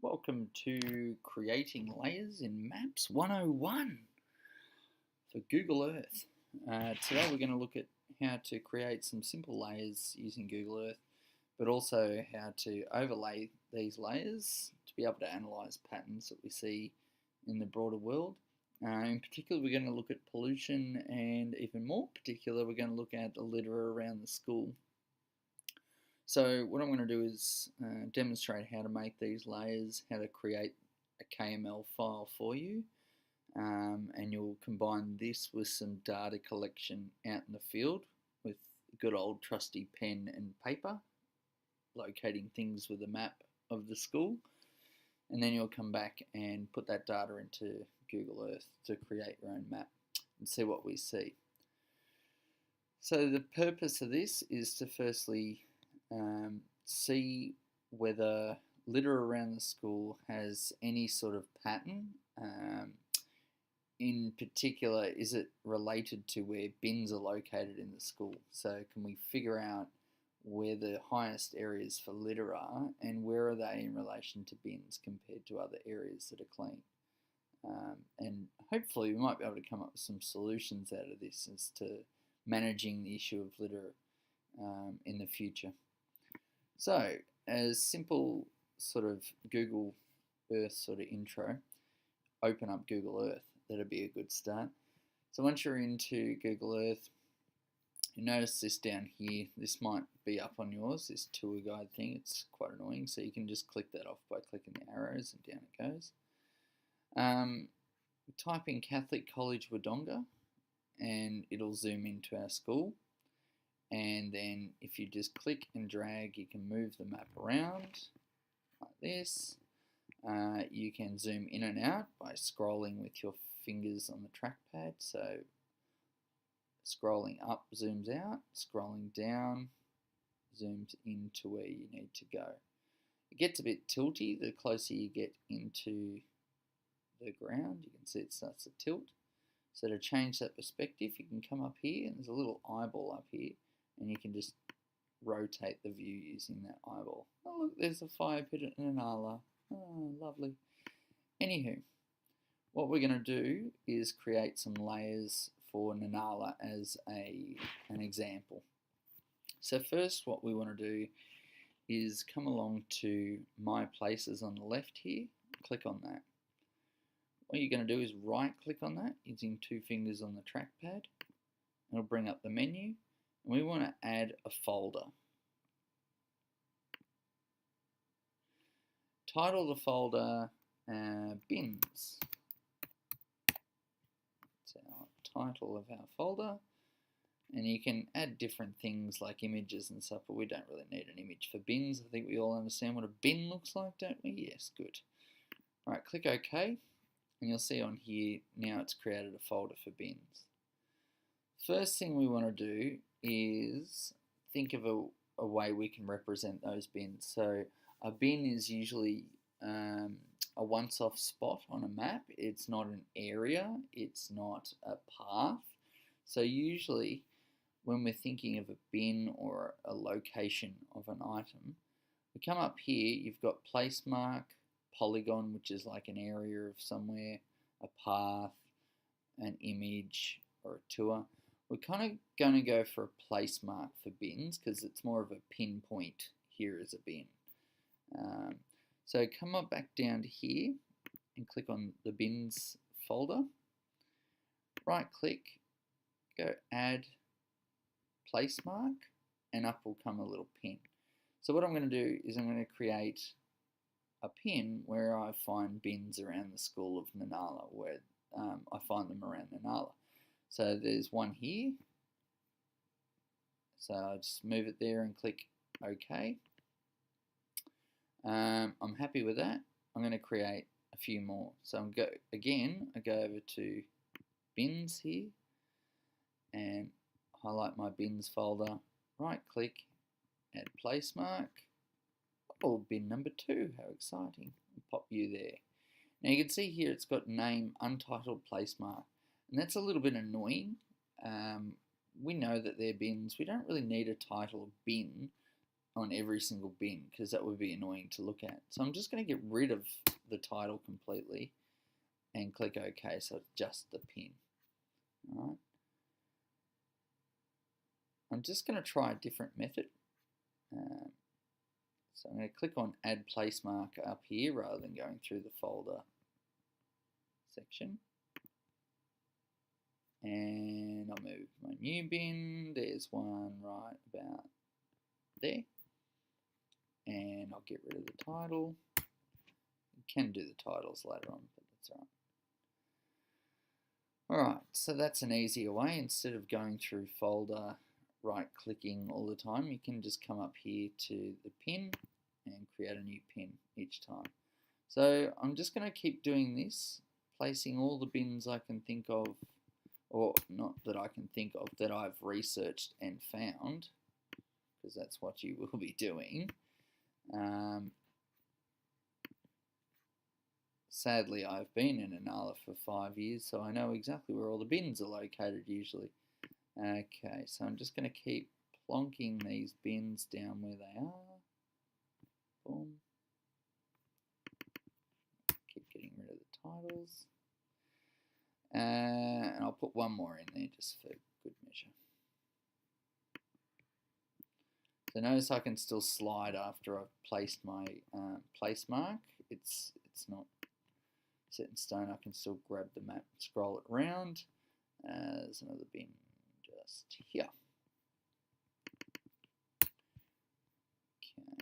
Welcome to Creating Layers in Maps 101 for Google Earth. Today we're going to look at how to create some simple layers using Google Earth, but also how to overlay these layers to be able to analyse patterns that we see in the broader world. In particular, we're going to look at pollution, and even more particular, we're going to look at the litter around the school. So what I'm going to do is demonstrate how to make these layers, how to create a KML file for you, and you'll combine this with some data collection out in the field with good old trusty pen and paper, locating things with a map of the school, and then you'll come back and put that data into Google Earth to create your own map and see what we see. So the purpose of this is to firstly see whether litter around the school has any sort of pattern. In particular, is it related to where bins are located in the school? So can we figure out where the highest areas for litter are and where are they in relation to bins compared to other areas that are clean? And hopefully we might be able to come up with some solutions out of this as to managing the issue of litter in the future. So, as simple sort of Google Earth sort of intro, open up Google Earth. That'll be a good start. So once you're into Google Earth, you notice this down here. This might be up on yours, this tour guide thing. It's quite annoying, so you can just click that off by clicking the arrows and down it goes. Type in Catholic College Wodonga and it'll zoom into our school. And then if you just click and drag, you can move the map around like this. You can zoom in and out by scrolling with your fingers on the trackpad. So scrolling up zooms out, scrolling down zooms into where you need to go. It gets a bit tilty the closer you get into the ground. You can see it starts to tilt. So to change that perspective, you can come up here and there's a little eyeball up here. And you can just rotate the view using that eyeball. Oh look, there's a fire pit at Nanala. Oh, lovely. Anywho, what we're going to do is create some layers for Nanala as an example. So first what we want to do is come along to My Places on the left here. Click on that. What you're going to do is right click on that using two fingers on the trackpad. It'll bring up the menu. And we want to add a folder. Title the folder Bins. That's our title of our folder. And you can add different things like images and stuff, but we don't really need an image for bins. I think we all understand what a bin looks like, don't we? Yes, good. Alright, click OK. And you'll see on here, now it's created a folder for bins. First thing we want to do is think of a way we can represent those bins. So a bin is usually a once-off spot on a map. It's not an area, it's not a path. So usually when we're thinking of a bin or a location of an item, we come up here, you've got place mark, polygon, which is like an area of somewhere, a path, an image, or a tour. We're kind of going to go for a place mark for bins because it's more of a pinpoint here as a bin. So come on back down to here and click on the bins folder. Right click, go add place mark, and up will come a little pin. So what I'm going to do is I'm going to create a pin where I find bins around the school of Nanala, where I find them around Nanala. So there's one here. So I'll just move it there and click OK. I'm happy with that. I'm going to create a few more. So I go over to bins here and highlight my bins folder. Right click, add place mark. Oh, bin number 2. How exciting. Pop you there. Now you can see here it's got name untitled place mark. And that's a little bit annoying. We know that they're bins. We don't really need a title of bin on every single bin because that would be annoying to look at. So I'm just going to get rid of the title completely and click OK, so it's just the pin. All right. I'm just going to try a different method. So I'm going to click on Add Place Marker up here rather than going through the folder section. And I'll move my new bin. There's one right about there. And I'll get rid of the title. You can do the titles later on, but that's all right. Alright, so that's an easier way. Instead of going through folder, right-clicking all the time, you can just come up here to the pin and create a new pin each time. So I'm just going to keep doing this, placing all the bins I can think of, or not that I can think of, that I've researched and found, because that's what you will be doing. Sadly, I've been in Inala for 5 years, so I know exactly where all the bins are located usually. Okay, so I'm just going to keep plonking these bins down where they are. Boom. Keep getting rid of the titles. And I'll put one more in there just for good measure. So notice I can still slide after I've placed my place mark. It's not set in stone. I can still grab the map, scroll it around. There's another bin just here. Okay,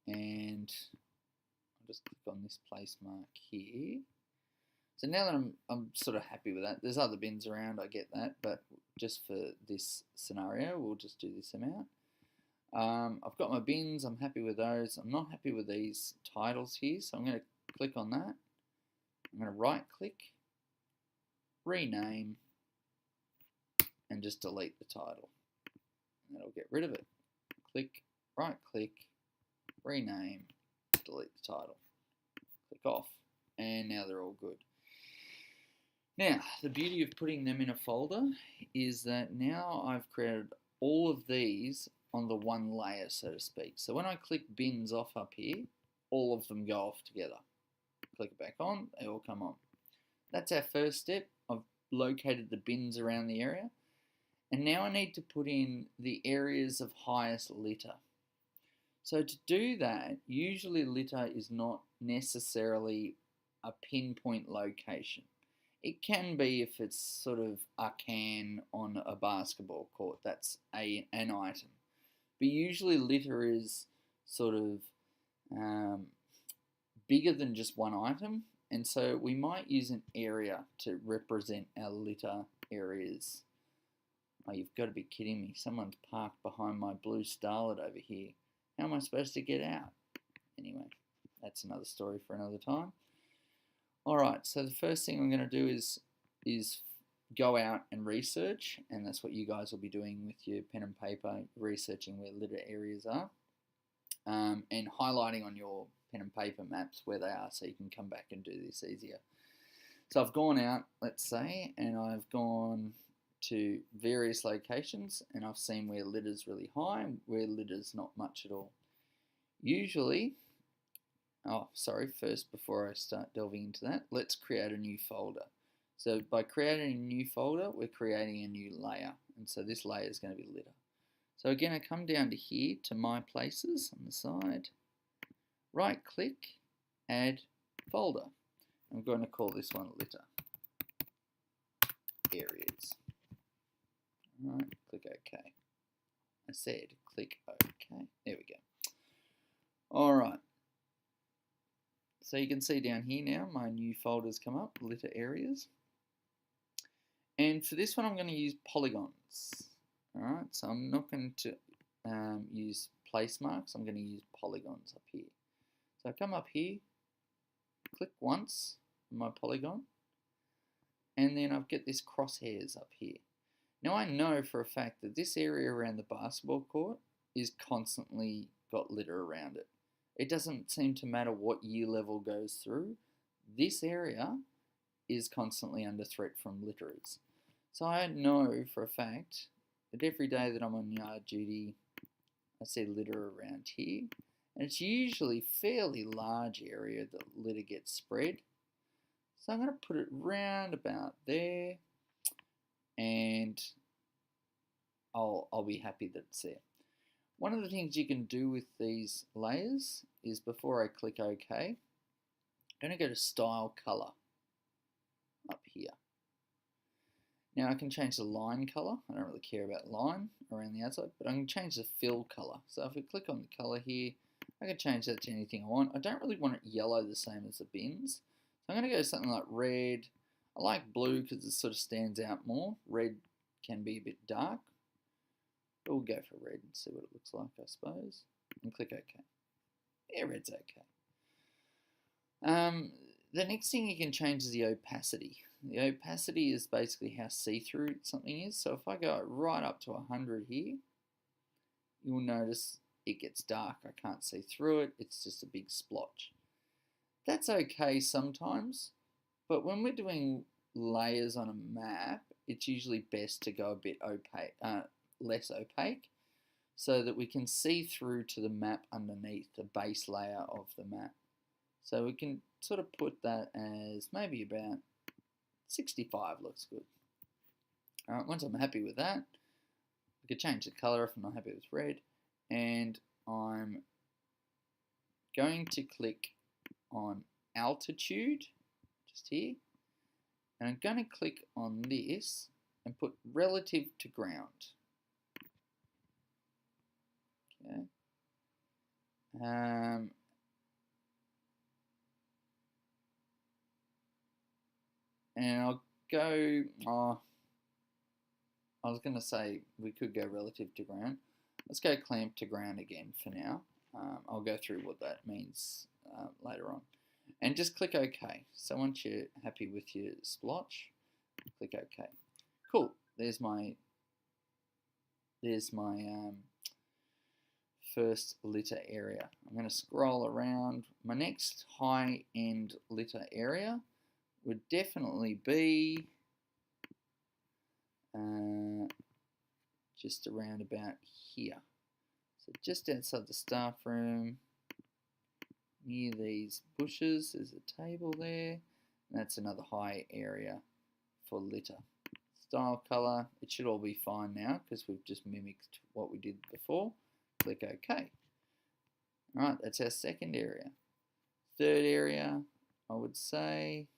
and I'll just click on this place mark here. So now that I'm sort of happy with that, there's other bins around, I get that, but just for this scenario, we'll just do this amount. I've got my bins, I'm happy with those. I'm not happy with these titles here, so I'm going to click on that. I'm going to right click, rename, and just delete the title. And that'll get rid of it. Click, right click, rename, delete the title. Click off, and now they're all good. Now, the beauty of putting them in a folder is that now I've created all of these on the one layer, so to speak. So when I click bins off up here, all of them go off together. Click it back on, they all come on. That's our first step. I've located the bins around the area. And now I need to put in the areas of highest litter. So to do that, usually litter is not necessarily a pinpoint location. It can be if it's sort of a can on a basketball court, that's an item. But usually litter is sort of bigger than just one item, and so we might use an area to represent our litter areas. Oh, you've got to be kidding me. Someone's parked behind my blue Starlet over here. How am I supposed to get out? Anyway, that's another story for another time. Alright, so the first thing I'm going to do is go out and research, and that's what you guys will be doing with your pen and paper, researching where litter areas are, and highlighting on your pen and paper maps where they are so you can come back and do this easier. So I've gone out, let's say, and I've gone to various locations, and I've seen where litter's really high and where litter's not much at all. Usually, first before I start delving into that, let's create a new folder. So by creating a new folder, we're creating a new layer, and so this layer is going to be litter. So again, I come down to here to My Places on the side, right click, add folder. I'm going to call this one litter areas. Alright, click OK. I said click OK. There we go. Alright. So you can see down here now, my new folders come up, litter areas. And for this one, I'm going to use polygons. Alright, so I'm not going to use place marks, I'm going to use polygons up here. So I come up here, click once on my polygon, and then I've got this crosshairs up here. Now I know for a fact that this area around the basketball court is constantly got litter around it. It doesn't seem to matter what year level goes through. This area is constantly under threat from litterers. So I know for a fact that every day that I'm on yard duty, I see litter around here. And it's usually fairly large area that litter gets spread. So I'm going to put it round about there, and I'll be happy that it's there. One of the things you can do with these layers is, before I click OK, I'm going to go to Style Color up here. Now I can change the line color. I don't really care about line around the outside, but I can change the fill color. So if we click on the color here, I can change that to anything I want. I don't really want it yellow the same as the bins. So I'm going to go something like red. I like blue because it sort of stands out more. Red can be a bit dark. But we'll go for red and see what it looks like, I suppose. And click OK. Yeah, red's OK. The next thing you can change is the opacity. The opacity is basically how see-through something is. So if I go right up to 100 here, you'll notice it gets dark. I can't see through it. It's just a big splotch. That's okay sometimes, but when we're doing layers on a map, it's usually best to go a bit opaque, less opaque, so that we can see through to the map underneath, the base layer of the map. So we can sort of put that as maybe about 65 looks good. Alright, once I'm happy with that, I could change the color if I'm not happy with red, and I'm going to click on altitude, just here, and I'm going to click on this and put relative to ground. Okay. And I'll go, I was going to say we could go relative to ground. Let's go clamp to ground again for now. I'll go through what that means later on. And just click OK. So once you're happy with your splotch, click OK. Cool. There's my first litter area. I'm going to scroll around. My next high-end litter area would definitely be just around about here. So just outside the staff room, near these bushes, there's a table there. And that's another high area for litter. Style color, it should all be fine now because we've just mimicked what we did before. Click OK. Alright, that's our second area. Third area, I would say,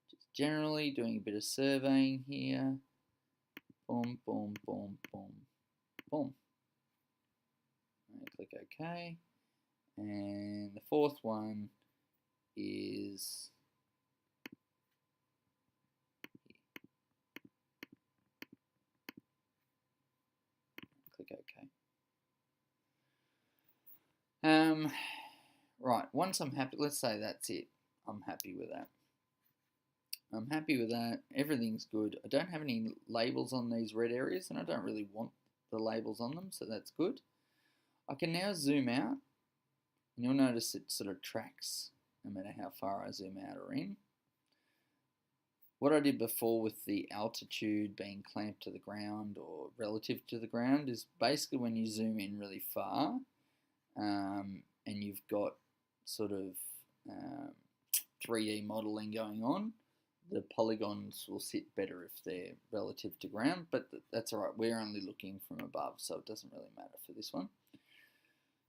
just generally doing a bit of surveying here. Boom, boom, boom, boom, boom. Right, click OK. And the fourth one is here. Click OK. Right, once I'm happy, let's say that's it. I'm happy with that. I'm happy with that. Everything's good. I don't have any labels on these red areas, and I don't really want the labels on them, so that's good. I can now zoom out, and you'll notice it sort of tracks no matter how far I zoom out or in. What I did before with the altitude being clamped to the ground or relative to the ground is basically when you zoom in really far and you've got sort of 3D modeling going on, the polygons will sit better if they're relative to ground, but that's alright, we're only looking from above, so it doesn't really matter for this one.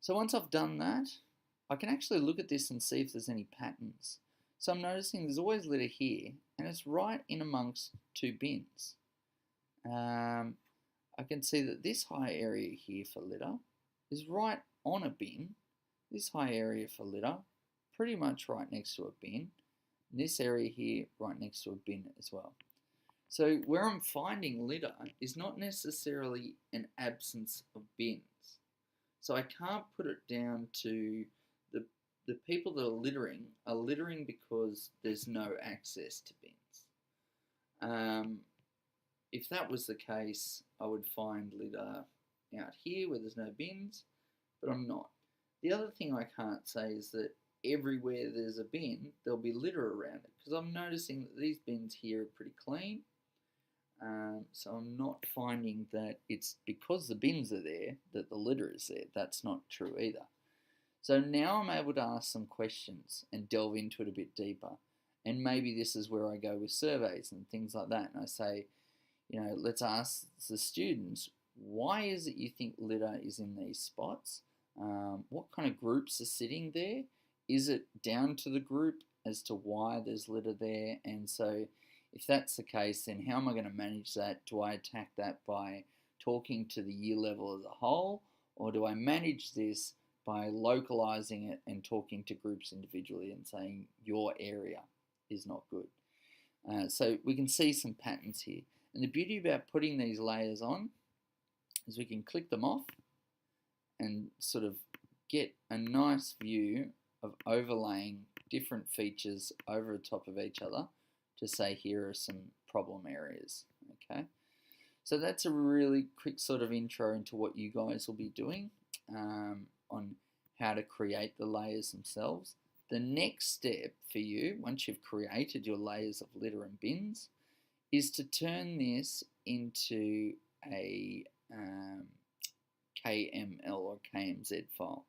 So once I've done that, I can actually look at this and see if there's any patterns. So I'm noticing there's always litter here, and it's right in amongst two bins. I can see that this high area here for litter is right on a bin. This high area for litter, pretty much right next to a bin. And this area here, right next to a bin as well. So where I'm finding litter is not necessarily an absence of bins. So I can't put it down to the people that are littering because there's no access to bins. If that was the case, I would find litter out here where there's no bins, but I'm not. The other thing I can't say is that everywhere there's a bin, there'll be litter around it, because I'm noticing that these bins here are pretty clean. So I'm not finding that it's because the bins are there that the litter is there. That's not true either. So now I'm able to ask some questions and delve into it a bit deeper. And maybe this is where I go with surveys and things like that. And I say, let's ask the students, why is it you think litter is in these spots? What kind of groups are sitting there? Is it down to the group as to why there's litter there? And so if that's the case, then how am I going to manage that? Do I attack that by talking to the year level as a whole? Or do I manage this by localizing it and talking to groups individually and saying your area is not good? So we can see some patterns here. And the beauty about putting these layers on is we can click them off and sort of get a nice view of overlaying different features over the top of each other to say here are some problem areas. Okay, so that's a really quick sort of intro into what you guys will be doing on how to create the layers themselves. The next step for you, once you've created your layers of litter and bins, is to turn this into a KML or KMZ file.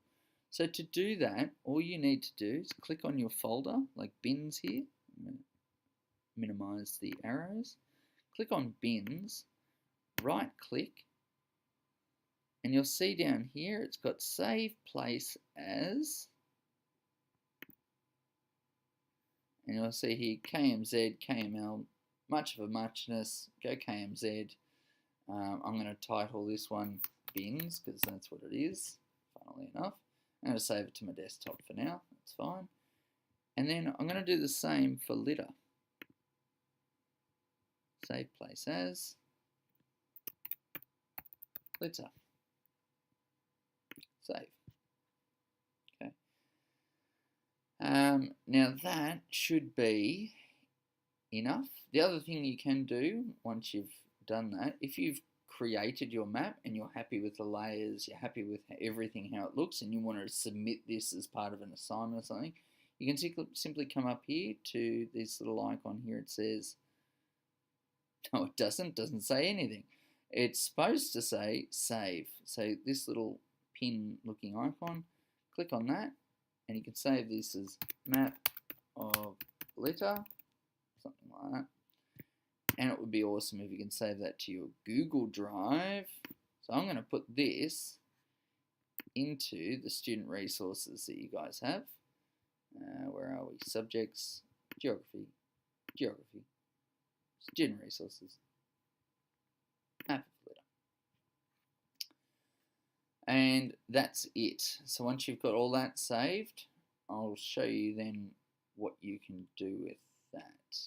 So to do that, all you need to do is click on your folder, like bins here. I'm going to minimize the arrows. Click on bins, right click, and you'll see down here it's got save place as, and you'll see here KMZ, KML, much of a muchness, go KMZ. I'm going to title this one bins because that's what it is, funnily enough. I'm going to save it to my desktop for now, that's fine. And then I'm going to do the same for litter. Save place as, litter, save. Okay. Now that should be enough. The other thing you can do once you've done that, if you've created your map and you're happy with the layers, you're happy with everything how it looks, and you want to submit this as part of an assignment or something, you can simply come up here to this little icon here. It says, no, it doesn't say anything. It's supposed to say save. So this little pin looking icon, click on that, and you can save this as map of litter, something like that. And it would be awesome if you can save that to your Google Drive. So I'm going to put this into the student resources that you guys have. Where are we? Subjects, geography, student resources, map of litter. And that's it. So once you've got all that saved, I'll show you then what you can do with that.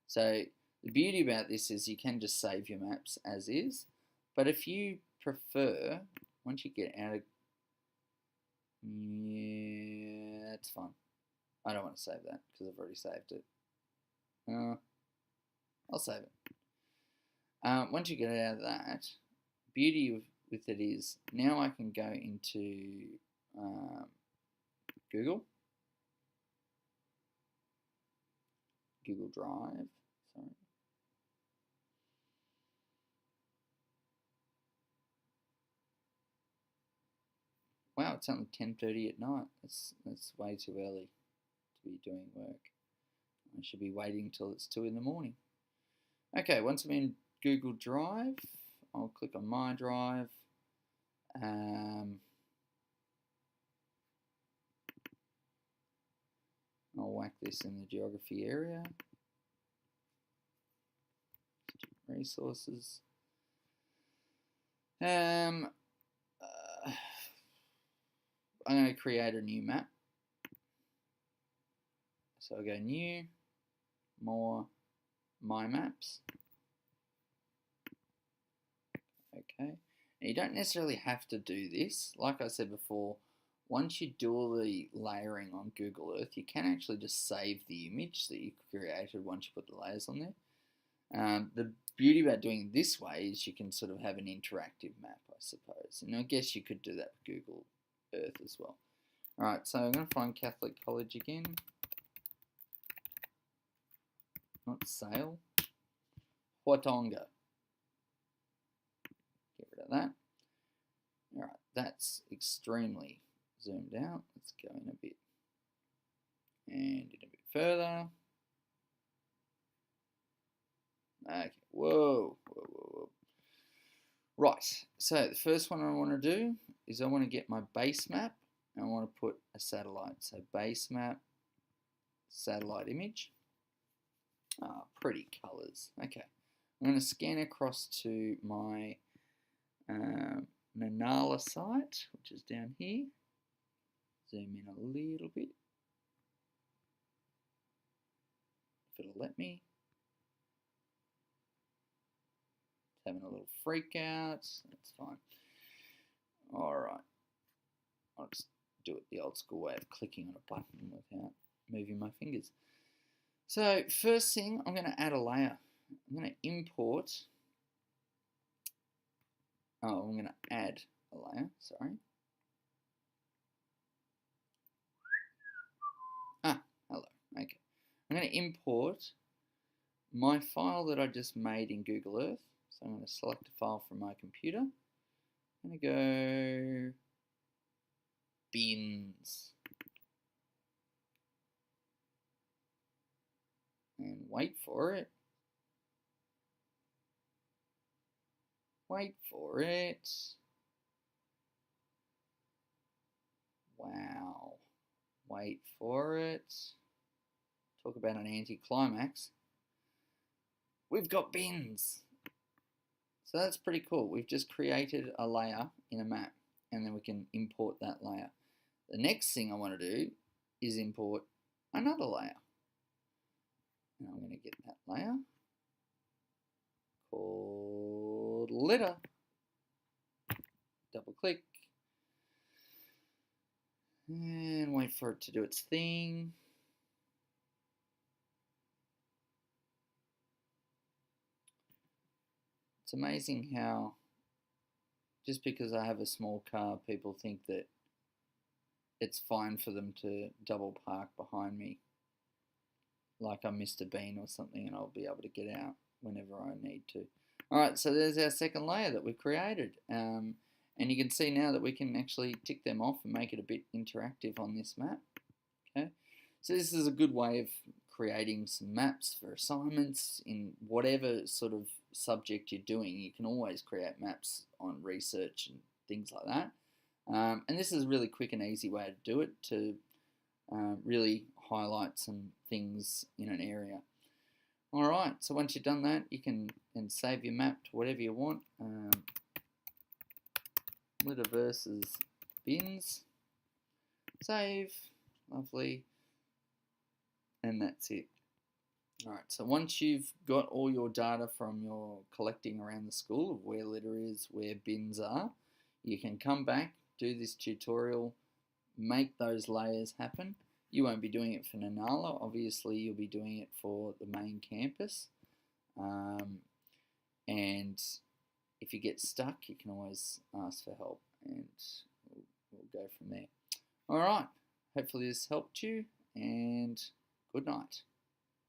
So the beauty about this is you can just save your maps as is, but if you prefer, once you get out of, yeah, that's fine. I don't want to save that because I've already saved it. I'll save it. Once you get out of that, beauty with it is now I can go into Google Drive, sorry. Wow, it's only 10:30 at night. That's way too early to be doing work. I should be waiting till it's 2 in the morning. Okay, once I'm in Google Drive, I'll click on My Drive. I'll whack this in the geography area. Resources. I'm going to create a new map. So I'll go New, More, My Maps. Okay. Now you don't necessarily have to do this. Like I said before, once you do all the layering on Google Earth, you can actually just save the image that you created once you put the layers on there. The beauty about doing it this way is you can sort of have an interactive map, I suppose. And I guess you could do that with Google Earth as well. Alright, so I'm going to find Catholic College again. Not Sale. Whatonga. about that. All right, that's extremely zoomed out. Let's go in a bit and in a bit further. Okay, whoa. Right, so the first one I want to do is I want to get my base map and I want to put a satellite. So base map, satellite image. Ah, pretty colors. Okay, I'm going to scan across to my Nanala site, which is down here. Zoom in a little bit, if it'll let me. It's having a little freak out, that's fine. Alright, I'll just do it the old school way of clicking on a button without moving my fingers. So first thing, I'm going to add a layer. I'm going to import, I'm going to add a layer, sorry. Hello, okay. I'm going to import my file that I just made in Google Earth. So I'm going to select a file from my computer. I'm going to go bins. And wait for it. Wait for it. Wow. Wait for it. Talk about an anticlimax. We've got bins. So that's pretty cool. We've just created a layer in a map and then we can import that layer. The next thing I want to do is import another layer. And I'm going to get that layer called litter. Double click and wait for it to do its thing. It's amazing how just because I have a small car, people think that it's fine for them to double park behind me like I'm Mr. Bean or something, and I'll be able to get out whenever I need to. Alright, so there's our second layer that we created. And you can see now that we can actually tick them off and make it a bit interactive on this map. Okay, so this is a good way of creating some maps for assignments in whatever sort of subject you're doing. You can always create maps on research and things like that. And this is a really quick and easy way to do it, to really highlight some things in an area. Alright, so once you've done that, you can then save your map to whatever you want. Litter versus bins. Save. Lovely. And that's it. Alright, so once you've got all your data from your collecting around the school of where litter is, where bins are, you can come back, do this tutorial, make those layers happen. You won't be doing it for Nanala, obviously you'll be doing it for the main campus. And if you get stuck, you can always ask for help and we'll go from there. Alright, hopefully this helped you and good night.